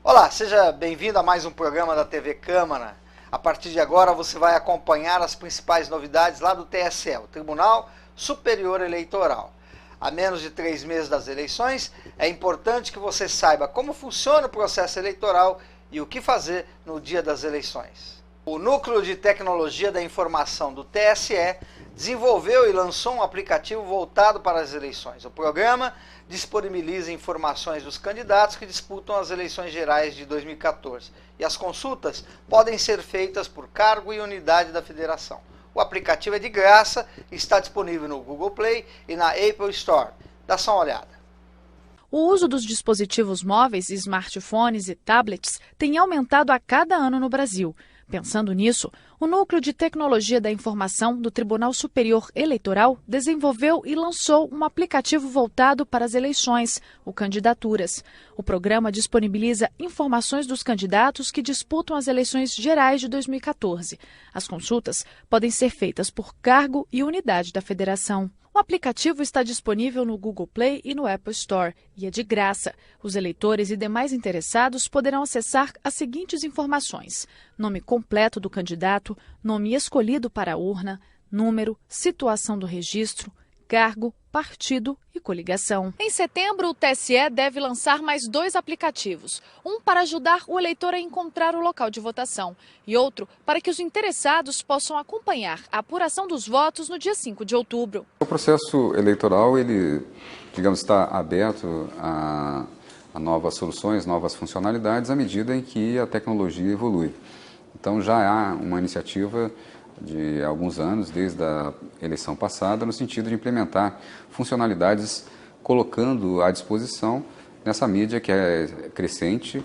Olá, seja bem-vindo a mais um programa da TV Câmara. A partir de agora você vai acompanhar as principais novidades lá do TSE, o Tribunal Superior Eleitoral. A menos de 3 meses das eleições, é importante que você saiba como funciona o processo eleitoral e o que fazer no dia das eleições. O Núcleo de Tecnologia da Informação do TSE desenvolveu e lançou um aplicativo voltado para as eleições. O programa disponibiliza informações dos candidatos que disputam as eleições gerais de 2014 e as consultas podem ser feitas por cargo e unidade da federação. O aplicativo é de graça e está disponível no Google Play e na Apple Store. Dá só uma olhada. O uso dos dispositivos móveis, smartphones e tablets tem aumentado a cada ano no Brasil. Pensando nisso, o Núcleo de Tecnologia da Informação do Tribunal Superior Eleitoral desenvolveu e lançou um aplicativo voltado para as eleições, o Candidaturas. O programa disponibiliza informações dos candidatos que disputam as eleições gerais de 2014. As consultas podem ser feitas por cargo e unidade da federação. O aplicativo está disponível no Google Play e no Apple Store e é de graça. Os eleitores e demais interessados poderão acessar as seguintes informações: nome completo do candidato, nome escolhido para a urna, número, situação do registro, cargo, partido e coligação. Em setembro, o TSE deve lançar mais 2 aplicativos. Um para ajudar o eleitor a encontrar o local de votação e outro para que os interessados possam acompanhar a apuração dos votos no dia 5 de outubro. O processo eleitoral, ele, está aberto a novas soluções, novas funcionalidades à medida em que a tecnologia evolui. Então já há uma iniciativa de alguns anos, desde a eleição passada, no sentido de implementar funcionalidades colocando à disposição nessa mídia que é crescente,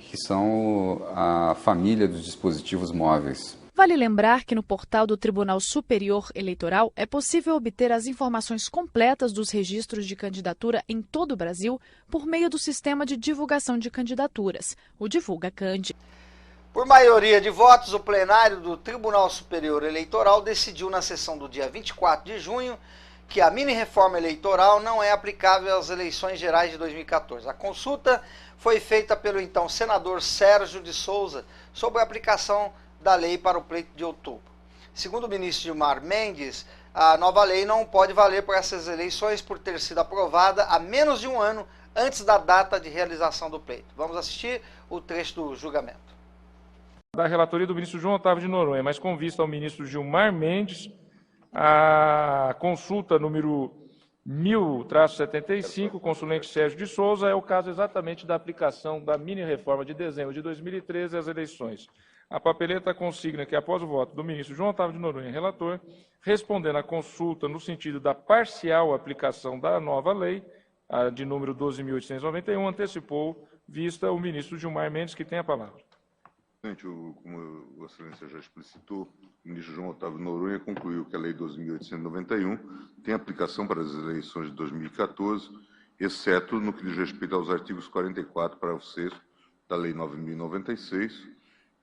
que são a família dos dispositivos móveis. Vale lembrar que no portal do Tribunal Superior Eleitoral é possível obter as informações completas dos registros de candidatura em todo o Brasil por meio do sistema de divulgação de candidaturas, o Divulga Candi. Por maioria de votos, o plenário do Tribunal Superior Eleitoral decidiu na sessão do dia 24 de junho que a mini-reforma eleitoral não é aplicável às eleições gerais de 2014. A consulta foi feita pelo então senador Sérgio de Souza sobre a aplicação da lei para o pleito de outubro. Segundo o ministro Gilmar Mendes, a nova lei não pode valer para essas eleições por ter sido aprovada há menos de um ano antes da data de realização do pleito. Vamos assistir o trecho do julgamento. Da relatoria do ministro João Otávio de Noronha, mas com vista ao ministro Gilmar Mendes, a consulta número 1000-75, consulente Sérgio de Souza, é o caso exatamente da aplicação da mini-reforma de dezembro de 2013 às eleições. A papeleta consigna que, após o voto do ministro João Otávio de Noronha, relator, respondendo à consulta no sentido da parcial aplicação da nova lei, a de número 12.891, antecipou vista o ministro Gilmar Mendes, que tem a palavra. Como Vossa Excelência já explicitou, o ministro João Otávio de Noronha concluiu que a Lei 12.891 tem aplicação para as eleições de 2014, exceto no que diz respeito aos artigos 44, parágrafo 6º da Lei 9.096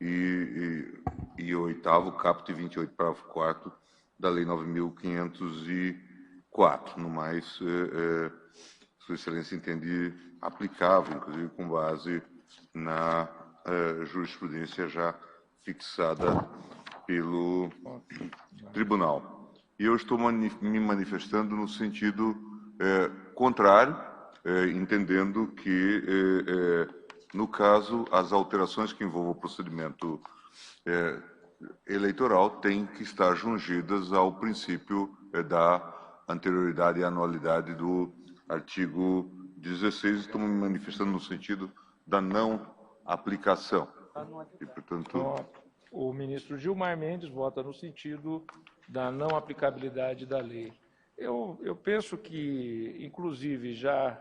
e o 8º, caput 28, parágrafo 4º da Lei 9.504. No mais, Sua Excelência entende aplicável, inclusive com base na jurisprudência já fixada pelo tribunal. E eu estou me manifestando no sentido contrário, entendendo que, no caso, as alterações que envolvam o procedimento eleitoral têm que estar jungidas ao princípio da anterioridade e anualidade do artigo 16. Estou me manifestando no sentido da não aplicação. E, portanto, o ministro Gilmar Mendes vota no sentido da não aplicabilidade da lei. Eu penso que, inclusive, já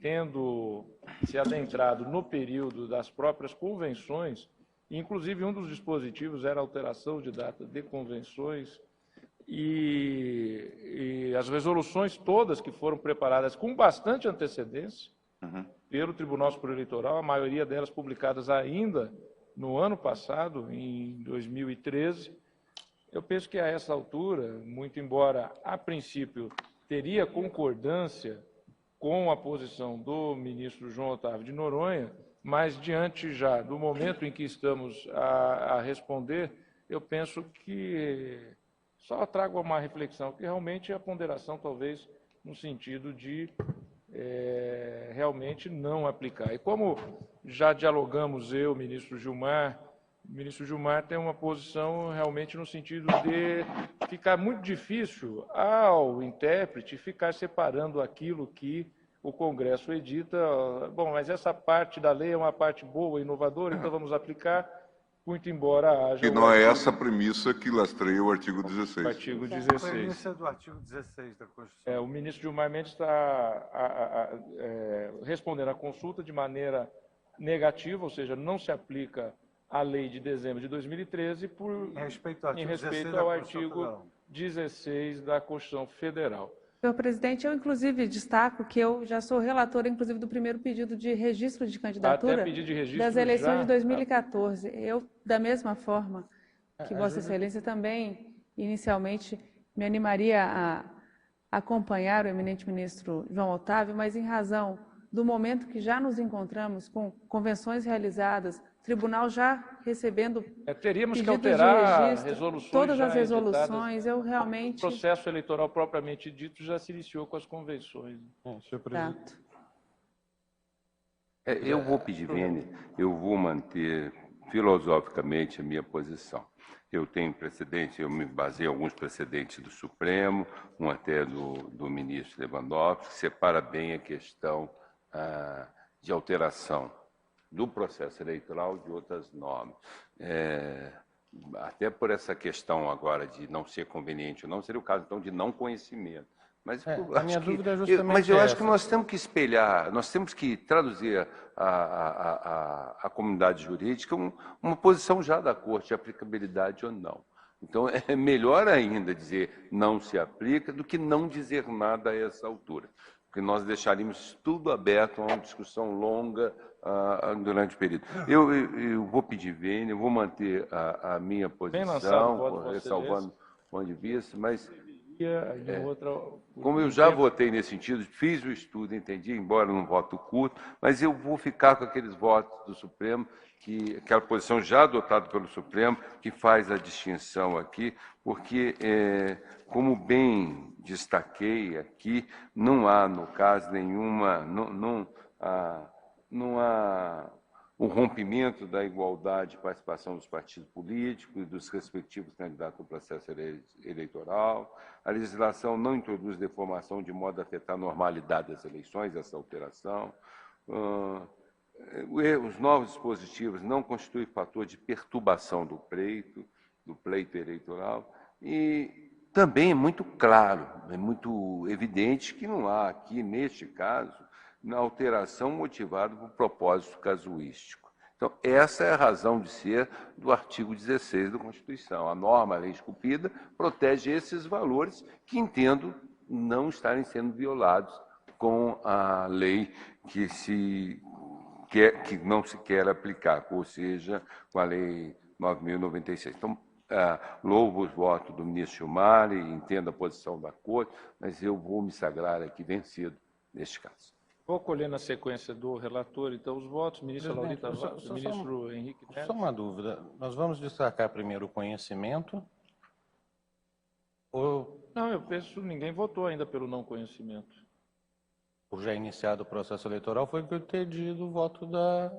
tendo se adentrado no período das próprias convenções, inclusive um dos dispositivos era a alteração de data de convenções, e as resoluções todas que foram preparadas com bastante antecedência, pelo Tribunal Superior Eleitoral, a maioria delas publicadas ainda no ano passado, em 2013. Eu penso que a essa altura, muito embora a princípio teria concordância com a posição do ministro João Otávio de Noronha, mas diante já do momento em que estamos a responder, eu penso que só trago uma reflexão, que realmente a ponderação talvez no sentido de realmente não aplicar. E como já dialogamos eu, ministro Gilmar, o ministro Gilmar tem uma posição realmente no sentido de ficar muito difícil ao intérprete ficar separando aquilo que o Congresso edita. Bom, mas essa parte da lei é uma parte boa, inovadora, então vamos aplicar, muito embora haja... E não é essa a premissa que lastreia o artigo 16. O artigo A 16. premissa do artigo 16 da Constituição. O ministro Gilmar Mendes está respondendo à consulta de maneira negativa, ou seja, não se aplica a lei de dezembro de 2013 em respeito ao artigo 16 da Constituição Federal. Senhor presidente, eu inclusive destaco que eu já sou relatora, inclusive, do primeiro pedido de registro de candidatura Até pedido de registro das eleições já... de 2014. Eu, da mesma forma que Vossa Excelência, também, inicialmente, me animaria a acompanhar o eminente ministro João Otávio, mas em razão do momento que já nos encontramos com convenções realizadas, tribunal já recebendo teríamos que pedidos de alterar registro, resoluções todas as já resoluções, editadas. eu realmente... O processo eleitoral propriamente dito já se iniciou com as convenções. Senhor presidente. Eu vou pedir, Vene, eu vou manter filosoficamente a minha posição. Eu tenho precedente, eu me baseio em alguns precedentes do Supremo, um até do ministro Lewandowski, que separa bem a questão de alteração do processo eleitoral de outras normas. Até por essa questão agora de não ser conveniente ou não, seria o caso, então, de não conhecimento. Mas a minha dúvida é justamente mas eu acho essa. que nós temos que espelhar, nós temos que traduzir à comunidade jurídica uma posição já da Corte, de aplicabilidade ou não. Então, é melhor ainda dizer não se aplica do que não dizer nada a essa altura, porque nós deixaríamos tudo aberto a uma discussão longa durante o período. Eu vou pedir vênia, eu vou manter a minha posição, ressalvando o ponto de vista, mas... Como eu já votei nesse sentido, fiz o estudo, entendi, embora num voto curto, mas eu vou ficar com aqueles votos do Supremo, aquela posição já adotada pelo Supremo, que faz a distinção aqui, porque, como bem destaquei aqui, não há, no caso, nenhuma... Não há o rompimento da igualdade de participação dos partidos políticos e dos respectivos candidatos ao processo eleitoral. A legislação não introduz deformação de modo a afetar a normalidade das eleições, essa alteração. Os novos dispositivos não constituem fator de perturbação do pleito eleitoral. E também é muito claro, é muito evidente que não há aqui, neste caso, na alteração motivada por propósito casuístico. Então, essa é a razão de ser do artigo 16 da Constituição. A norma, a lei esculpida, protege esses valores que entendo não estarem sendo violados com a lei que não se quer aplicar, ou seja, com a lei 9.096. Então, louvo os votos do ministro Gilmar e entendo a posição da Corte, mas eu vou me sagrar aqui vencido neste caso. Vou colher na sequência do relator, então, os votos. Ministro Laurita Vaz, ministro Henrique Neto. Só uma dúvida. Nós vamos destacar primeiro o conhecimento? Ou... Não, eu penso que ninguém votou ainda pelo não conhecimento. Por já iniciado o processo eleitoral, foi que eu entendi do voto da...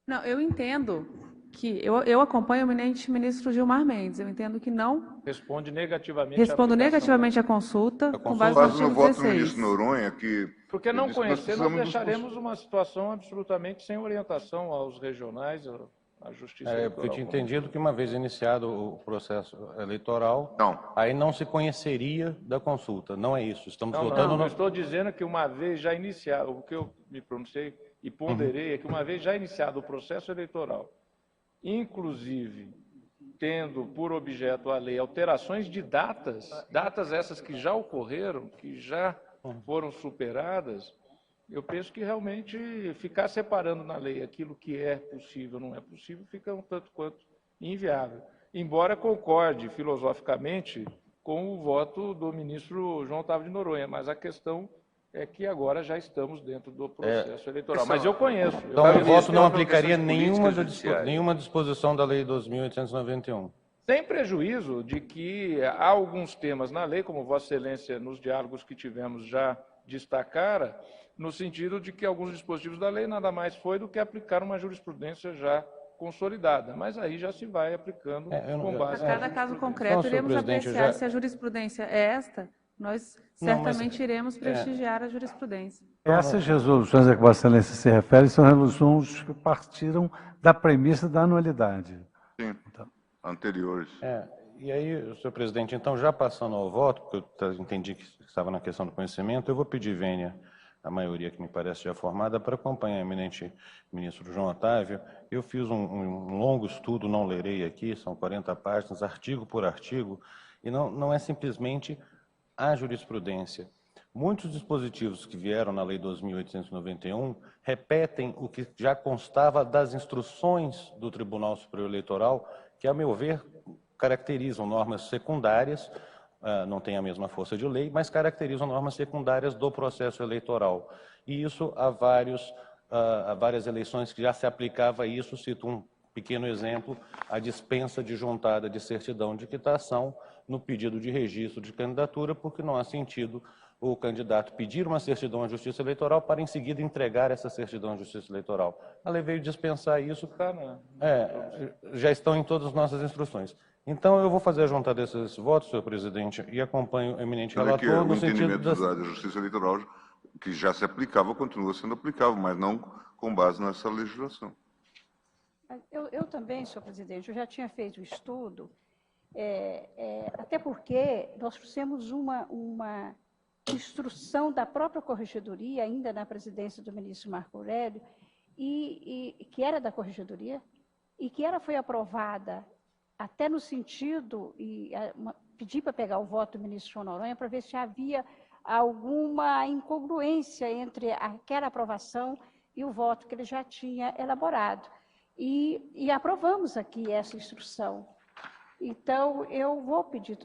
Não, eu entendo que... Eu acompanho o eminente ministro Gilmar Mendes. Eu entendo que não... Respondo negativamente a consulta, com base no artigo voto 16. do ministro Noronha, que... Porque não conhecer, nós deixaremos uma situação absolutamente sem orientação aos regionais, à Justiça Eleitoral. Porque eu tinha entendido que uma vez iniciado o processo eleitoral, não. Aí não se conheceria da consulta. Não é isso. Estamos votando... Não, eu estou dizendo que uma vez já iniciado, o que eu me pronunciei e ponderei é que uma vez já iniciado o processo eleitoral, inclusive tendo por objeto a lei alterações de datas essas que já ocorreram, que já foram superadas, eu penso que realmente ficar separando na lei aquilo que é possível ou não é possível fica um tanto quanto inviável. Embora concorde filosoficamente com o voto do ministro João Otávio de Noronha, mas a questão que agora já estamos dentro do processo eleitoral. Mas eu conheço. Então, o voto não aplicaria nenhuma disposição da Lei 2.891. Sem prejuízo de que há alguns temas na lei, como Vossa Excelência, nos diálogos que tivemos, já destacara, no sentido de que alguns dispositivos da lei nada mais foi do que aplicar uma jurisprudência já consolidada, mas aí já se vai aplicando com base... A cada caso concreto, iremos apreciar se a jurisprudência é esta, nós certamente iremos prestigiar a jurisprudência. Essas resoluções a que Vossa Excelência se refere são resoluções que partiram da premissa da anualidade. Sim, então, anteriores. E aí, senhor presidente, então, já passando ao voto, porque eu entendi que estava na questão do conhecimento, eu vou pedir vênia à maioria que me parece já formada para acompanhar o eminente ministro João Otávio. Eu fiz um longo estudo, não lerei aqui, são 40 páginas, artigo por artigo, e não é simplesmente a jurisprudência. Muitos dispositivos que vieram na Lei 2.891 repetem o que já constava das instruções do Tribunal Superior Eleitoral, que, a meu ver, caracterizam normas secundárias, não tem a mesma força de lei, mas caracterizam normas secundárias do processo eleitoral. E isso há várias eleições que já se aplicava isso. Cito um pequeno exemplo: a dispensa de juntada de certidão de quitação no pedido de registro de candidatura, porque não há sentido o candidato pedir uma certidão à Justiça Eleitoral para em seguida entregar essa certidão à Justiça Eleitoral. A lei veio dispensar isso, já estão em todas as nossas instruções. Então, eu vou fazer a juntada desses votos, senhor presidente, e acompanho o eminente relator no sentido da Justiça Eleitoral, que já se aplicava, continua sendo aplicável, mas não com base nessa legislação. Eu também, senhor presidente, eu já tinha feito o estudo, até porque nós fizemos uma instrução da própria Corregedoria, ainda na presidência do ministro Marco Aurélio, que era da Corregedoria, e que ela foi aprovada até no sentido, pedi para pegar o voto do ministro João Noronha para ver se havia alguma incongruência entre aquela aprovação e o voto que ele já tinha elaborado. E aprovamos aqui essa instrução. Então, eu vou pedir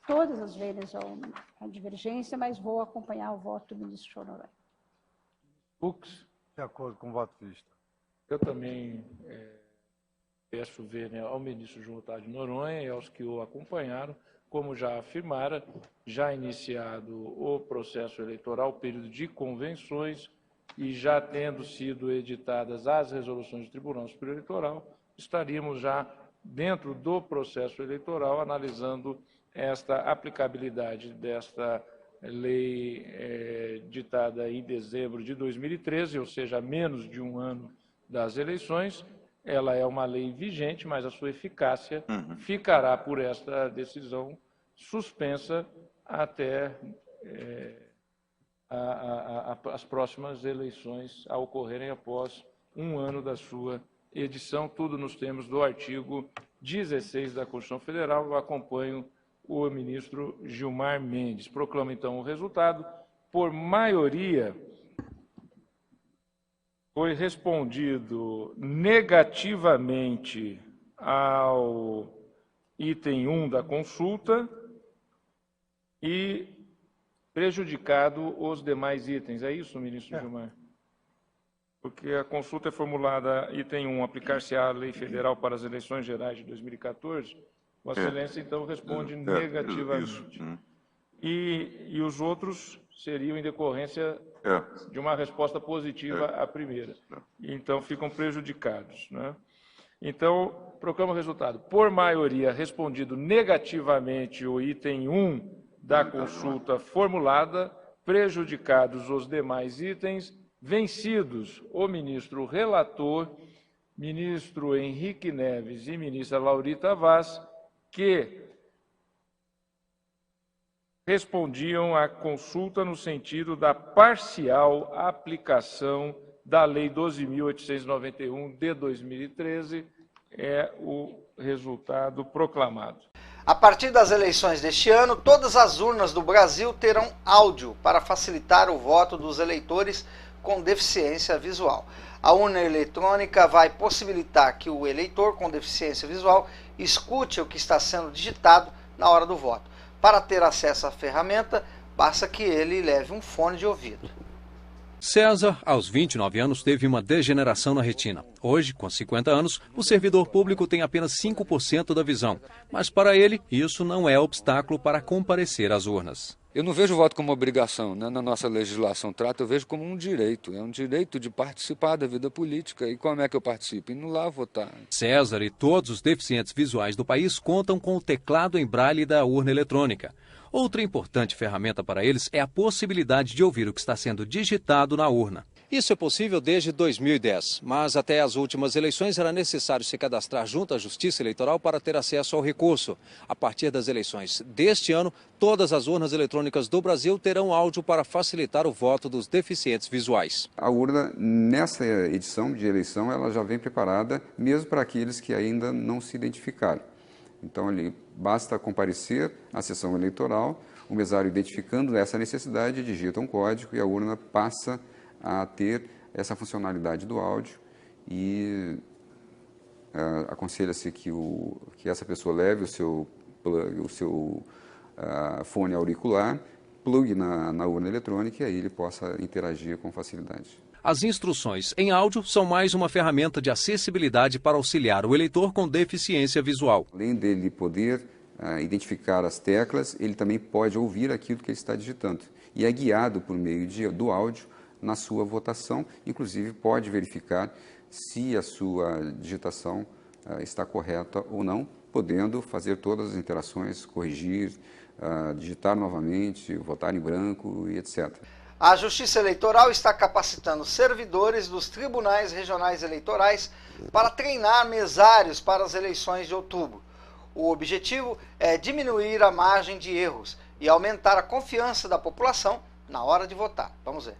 todas as vezes a divergência, mas vou acompanhar o voto do ministro João Noronha. Fux, de acordo com o voto visto. Eu também peço vênia ao ministro João Otávio de Noronha e aos que o acompanharam, como já afirmara, já iniciado o processo eleitoral, período de convenções, e já tendo sido editadas as resoluções do Tribunal Superior Eleitoral, estaríamos já dentro do processo eleitoral analisando esta aplicabilidade desta lei ditada em dezembro de 2013, ou seja, há menos de um ano das eleições. Ela é uma lei vigente, mas a sua eficácia ficará por esta decisão suspensa até as próximas eleições a ocorrerem após um ano da sua edição, tudo nos termos do artigo 16 da Constituição Federal. Eu acompanho o ministro Gilmar Mendes. Proclamo, então, o resultado. Por maioria, foi respondido negativamente ao item 1 da consulta e prejudicado os demais itens. É isso, ministro Gilmar? Porque a consulta é formulada, item 1, aplicar-se-á a lei federal para as eleições gerais de 2014. Vossa Excelência, então, responde negativamente. E os outros seriam em decorrência de uma resposta positiva à primeira. Então, ficam prejudicados, né? Então, proclamo o resultado. Por maioria, respondido negativamente o item 1 da consulta formulada, prejudicados os demais itens, vencidos o ministro relator, ministro Henrique Neves e ministra Laurita Vaz, que respondiam à consulta no sentido da parcial aplicação da Lei 12.891 de 2013, é o resultado proclamado. A partir das eleições deste ano, todas as urnas do Brasil terão áudio para facilitar o voto dos eleitores com deficiência visual. A urna eletrônica vai possibilitar que o eleitor com deficiência visual escute o que está sendo digitado na hora do voto. Para ter acesso à ferramenta, basta que ele leve um fone de ouvido. César, aos 29 anos, teve uma degeneração na retina. Hoje, com 50 anos, o servidor público tem apenas 5% da visão. Mas para ele, isso não é obstáculo para comparecer às urnas. Eu não vejo o voto como obrigação, né? Na nossa legislação trata, eu vejo como um direito. É um direito de participar da vida política. E como é que eu participo? Indo lá votar. César e todos os deficientes visuais do país contam com o teclado em braille da urna eletrônica. Outra importante ferramenta para eles é a possibilidade de ouvir o que está sendo digitado na urna. Isso é possível desde 2010, mas até as últimas eleições era necessário se cadastrar junto à Justiça Eleitoral para ter acesso ao recurso. A partir das eleições deste ano, todas as urnas eletrônicas do Brasil terão áudio para facilitar o voto dos deficientes visuais. A urna, nessa edição de eleição, ela já vem preparada mesmo para aqueles que ainda não se identificaram. Então, ali basta comparecer à sessão eleitoral, o mesário identificando essa necessidade, digita um código e a urna passa a ter essa funcionalidade do áudio e aconselha-se que essa pessoa leve o seu fone auricular, plugue na urna eletrônica e aí ele possa interagir com facilidade. As instruções em áudio são mais uma ferramenta de acessibilidade para auxiliar o eleitor com deficiência visual. Além dele poder identificar as teclas, ele também pode ouvir aquilo que ele está digitando e é guiado por meio do áudio na sua votação, inclusive pode verificar se a sua digitação está correta ou não, podendo fazer todas as interações, corrigir, digitar novamente, votar em branco e etc. A Justiça Eleitoral está capacitando servidores dos tribunais regionais eleitorais para treinar mesários para as eleições de outubro. O objetivo é diminuir a margem de erros e aumentar a confiança da população na hora de votar. Vamos ver.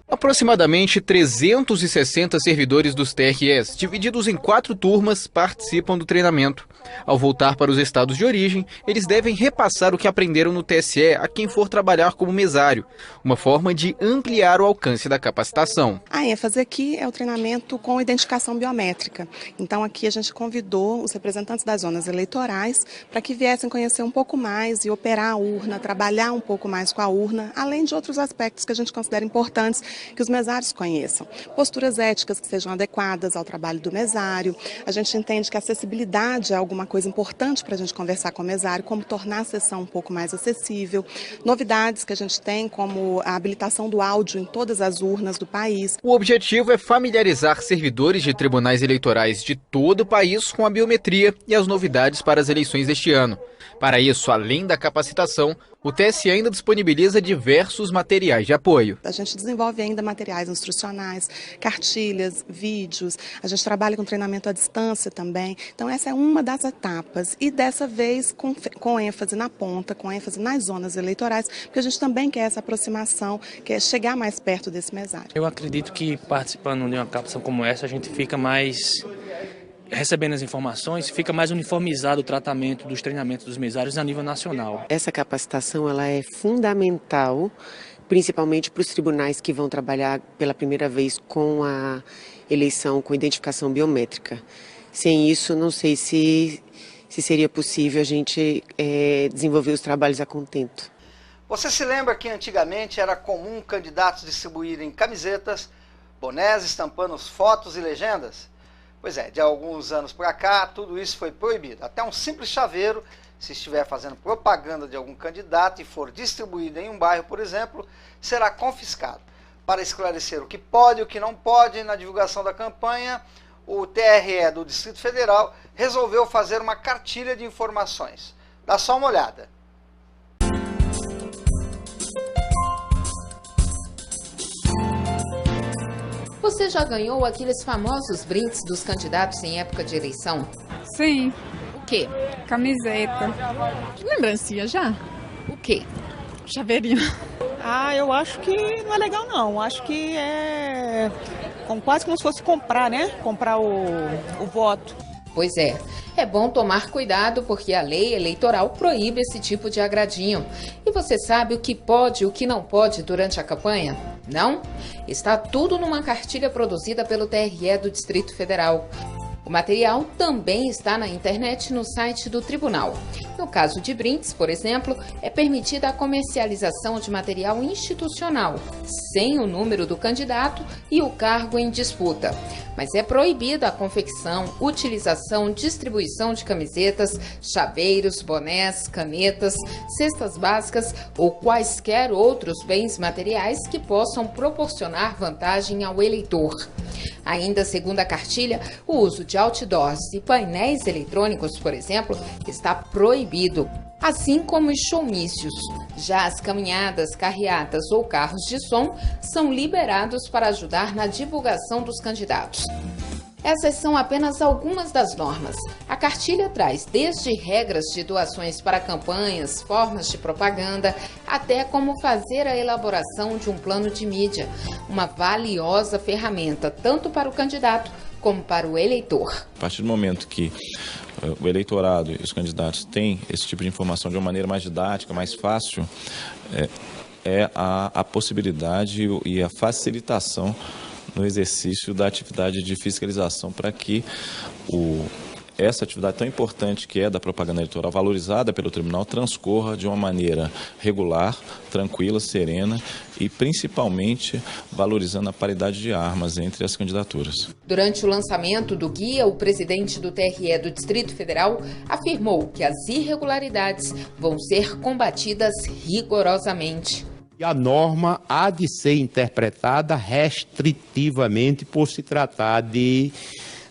Aproximadamente 360 servidores dos TREs, divididos em 4 turmas, participam do treinamento. Ao voltar para os estados de origem, eles devem repassar o que aprenderam no TSE a quem for trabalhar como mesário, uma forma de ampliar o alcance da capacitação. A ênfase aqui é o treinamento com identificação biométrica. Então aqui a gente convidou os representantes das zonas eleitorais para que viessem conhecer um pouco mais e operar a urna, trabalhar um pouco mais com a urna, além de outros aspectos que a gente considera importantes que os mesários conheçam. Posturas éticas que sejam adequadas ao trabalho do mesário. A gente entende que a acessibilidade é alguma coisa importante para a gente conversar com o mesário, como tornar a sessão um pouco mais acessível. Novidades que a gente tem, como a habilitação do áudio em todas as urnas do país. O objetivo é familiarizar servidores de tribunais eleitorais de todo o país com a biometria e as novidades para as eleições deste ano. Para isso, além da capacitação, o TSE ainda disponibiliza diversos materiais de apoio. A gente desenvolve ainda materiais instrucionais, cartilhas, vídeos, a gente trabalha com treinamento à distância também. Então essa é uma das etapas e dessa vez com ênfase na ponta, com ênfase nas zonas eleitorais, porque a gente também quer essa aproximação, quer chegar mais perto desse mesário. Eu acredito que participando de uma capacitação como essa, a gente fica mais recebendo as informações, fica mais uniformizado o tratamento dos treinamentos dos mesários a nível nacional. Essa capacitação ela é fundamental, principalmente para os tribunais que vão trabalhar pela primeira vez com a eleição com identificação biométrica. Sem isso, não sei se seria possível a gente desenvolver os trabalhos a contento. Você se lembra que antigamente era comum candidatos distribuírem camisetas, bonés estampando fotos e legendas? Pois é, de alguns anos para cá, tudo isso foi proibido. Até um simples chaveiro, se estiver fazendo propaganda de algum candidato e for distribuído em um bairro, por exemplo, será confiscado. Para esclarecer o que pode e o que não pode na divulgação da campanha, o TRE do Distrito Federal resolveu fazer uma cartilha de informações. Dá só uma olhada. Você já ganhou aqueles famosos brindes dos candidatos em época de eleição? Sim. O quê? Camiseta. Lembrancinha já? O quê? Chaveirinho. Eu acho que não é legal não. Acho que é quase como se fosse comprar, né? Comprar o voto. Pois é. É bom tomar cuidado porque a lei eleitoral proíbe esse tipo de agradinho. E você sabe o que pode e o que não pode durante a campanha? Não? Está tudo numa cartilha produzida pelo TRE do Distrito Federal. O material também está na internet no site do tribunal. No caso de brindes, por exemplo, é permitida a comercialização de material institucional, sem o número do candidato e o cargo em disputa. Mas é proibida a confecção, utilização, distribuição de camisetas, chaveiros, bonés, canetas, cestas básicas ou quaisquer outros bens materiais que possam proporcionar vantagem ao eleitor. Ainda segundo a cartilha, o uso de outdoors e painéis eletrônicos, por exemplo, está proibido, assim como os showmícios. Já as caminhadas, carreatas ou carros de som são liberados para ajudar na divulgação dos candidatos. Essas são apenas algumas das normas. A cartilha traz desde regras de doações para campanhas, formas de propaganda, até como fazer a elaboração de um plano de mídia. Uma valiosa ferramenta tanto para o candidato como para o eleitor. A partir do momento que o eleitorado e os candidatos têm esse tipo de informação de uma maneira mais didática, mais fácil, é a possibilidade e a facilitação no exercício da atividade de fiscalização para que essa atividade tão importante que é da propaganda eleitoral, valorizada pelo tribunal, transcorra de uma maneira regular, tranquila, serena e principalmente valorizando a paridade de armas entre as candidaturas. Durante o lançamento do guia, o presidente do TRE do Distrito Federal afirmou que as irregularidades vão ser combatidas rigorosamente. E a norma há de ser interpretada restritivamente por se tratar de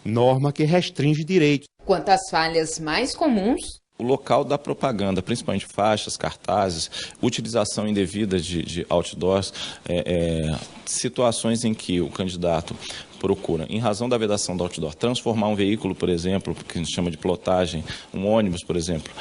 norma que restringe direitos. Quanto às falhas mais comuns, o local da propaganda, principalmente faixas, cartazes, utilização indevida de outdoors, situações em que o candidato procura, em razão da vedação do outdoor, transformar um veículo, por exemplo, que a gente chama de plotagem, um ônibus, por exemplo,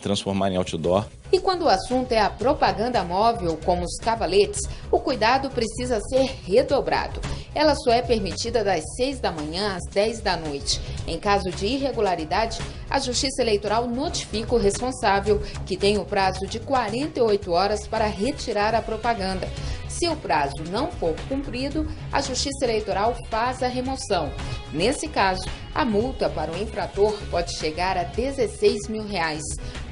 transformar em outdoor. E quando o assunto é a propaganda móvel, como os cavaletes, o cuidado precisa ser redobrado. Ela só é permitida das 6 da manhã às 10 da noite. Em caso de irregularidade, a Justiça Eleitoral notifica o responsável, que tem o prazo de 48 horas para retirar a propaganda. Se o prazo não for cumprido, a Justiça Eleitoral faz a remoção. Nesse caso, a multa para o infrator pode chegar a R$16 mil.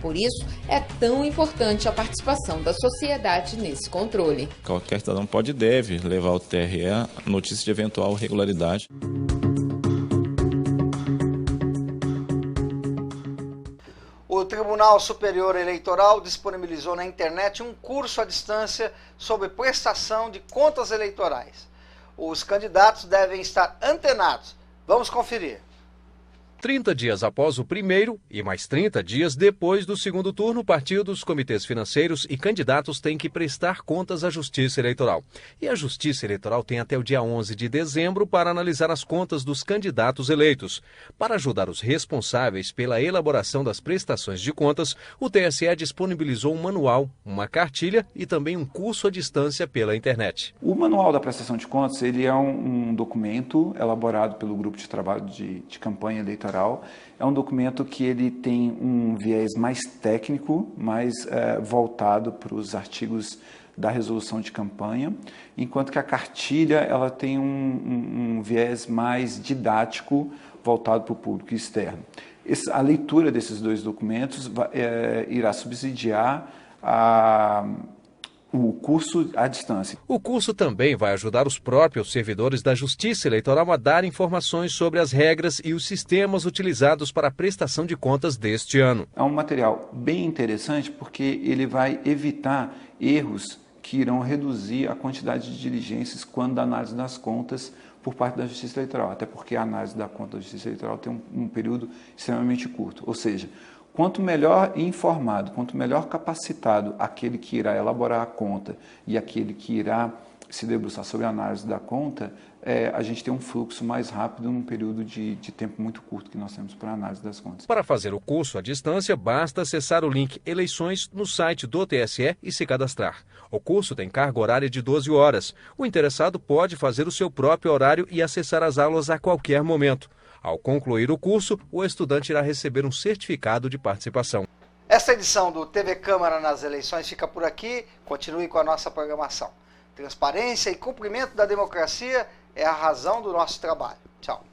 Por isso, é tão importante a participação da sociedade nesse controle. Qualquer cidadão pode e deve levar ao TRE notícia de eventual irregularidade. O Tribunal Superior Eleitoral disponibilizou na internet um curso à distância sobre prestação de contas eleitorais. Os candidatos devem estar antenados. Vamos conferir. 30 dias após o primeiro e mais 30 dias depois do segundo turno, partidos, comitês financeiros e candidatos têm que prestar contas à Justiça Eleitoral. E a Justiça Eleitoral tem até o dia 11 de dezembro para analisar as contas dos candidatos eleitos. Para ajudar os responsáveis pela elaboração das prestações de contas, o TSE disponibilizou um manual, uma cartilha e também um curso à distância pela internet. O Manual da Prestação de Contas ele é um documento elaborado pelo Grupo de Trabalho de Campanha Eleitoral. É um documento que ele tem um viés mais técnico, mais voltado para os artigos da resolução de campanha, enquanto que a cartilha ela tem um viés mais didático, voltado para o público externo. A leitura desses dois documentos irá subsidiar o curso à distância. O curso também vai ajudar os próprios servidores da Justiça Eleitoral a dar informações sobre as regras e os sistemas utilizados para a prestação de contas deste ano. É um material bem interessante porque ele vai evitar erros que irão reduzir a quantidade de diligências quando da análise das contas por parte da Justiça Eleitoral, até porque a análise da conta da Justiça Eleitoral tem um período extremamente curto, ou seja, quanto melhor informado, quanto melhor capacitado aquele que irá elaborar a conta e aquele que irá se debruçar sobre a análise da conta, a gente tem um fluxo mais rápido num período de tempo muito curto que nós temos para a análise das contas. Para fazer o curso à distância, basta acessar o link Eleições no site do TSE e se cadastrar. O curso tem carga horária de 12 horas. O interessado pode fazer o seu próprio horário e acessar as aulas a qualquer momento. Ao concluir o curso, o estudante irá receber um certificado de participação. Esta edição do TV Câmara nas eleições fica por aqui. Continue com a nossa programação. Transparência e cumprimento da democracia é a razão do nosso trabalho. Tchau.